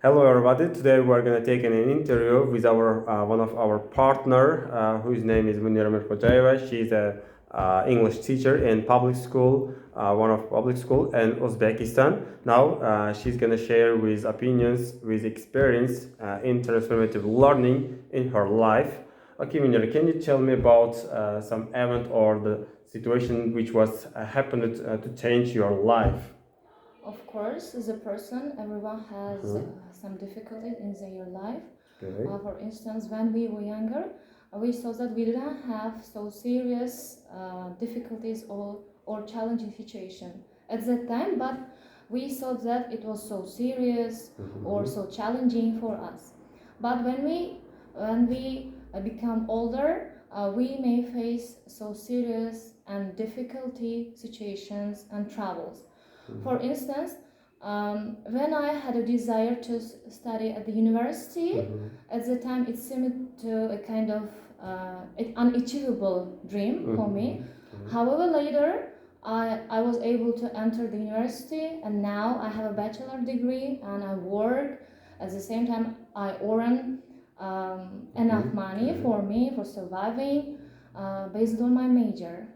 Hello everybody. Today we're gonna take an interview with our one of our partner, whose name is Munira Mirkojaeva. She's a English teacher in public school, one of public school in Uzbekistan. Now she's gonna share with opinions, with experience in transformative learning in her life. Okay, Munira, can you tell me about some event or the situation which was happened to change your life? Of course, as a person, everyone has some difficulties in their life. Okay. For instance, when we were younger, we saw that we didn't have so serious difficulties or challenging situation at that time, but we saw that it was so serious or so challenging for us. But when we become older, we may face so serious and difficulty situations and troubles. For instance, when I had a desire to study at the university, at the time it seemed to a kind of unachievable dream for me. However, later I was able to enter the university, and now I have a bachelor degree and I work. At the same time, I earn enough money for me for surviving based on my major.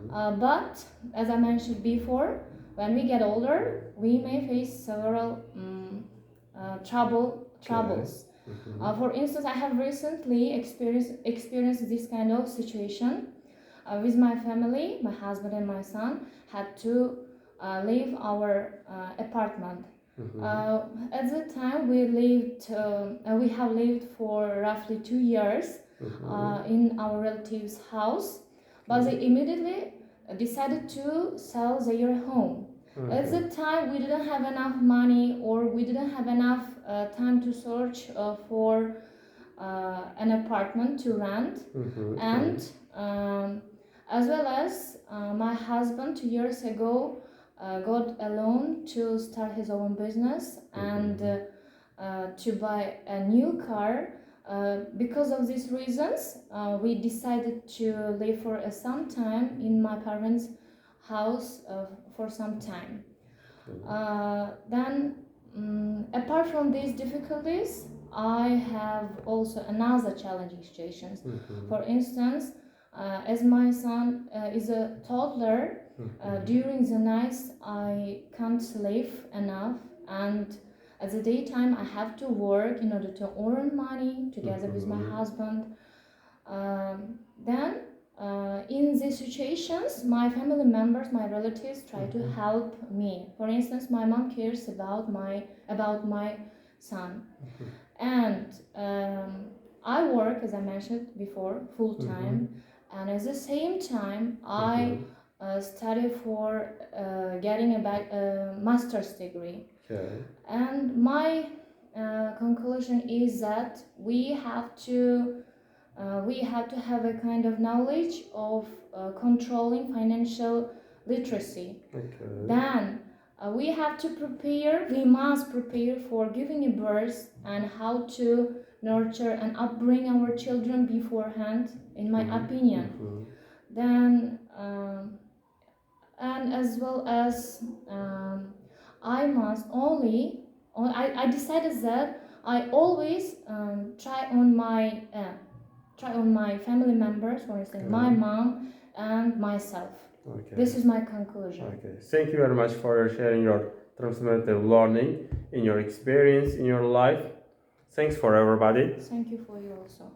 But as I mentioned before, when we get older, we may face several troubles. For instance, I have recently experienced this kind of situation with my family. My husband and my son had to leave our apartment. At the time, we have lived for roughly 2 years in our relatives' house, but they immediately decided to sell their home. At the time, we didn't have enough money, or we didn't have enough time to search for an apartment to rent. And as well as my husband 2 years ago got a loan to start his own business and to buy a new car. Because of these reasons, we decided to live for some time in my parents' house for some time. Then, apart from these difficulties, I have also another challenging situations. For instance, as my son is a toddler, during the nights I can't sleep enough, and at the daytime I have to work in order to earn money together with my husband. Then in these situations, my family members, my relatives try to help me. For instance, my mom cares about my son, and I work, as I mentioned before, full time, and at the same time I study for getting a master's degree. Okay. And my conclusion is that we have to have a kind of knowledge of controlling financial literacy. Okay. Then we must prepare for giving a birth and how to nurture and upbring our children beforehand, in my opinion. Then, and as well as I must I decided that I always try on my family members, for instance, my mom and myself. Okay. This is my conclusion. Okay. Thank you very much for sharing your transformative learning in your experience in your life. Thanks for everybody. Thank you for you also.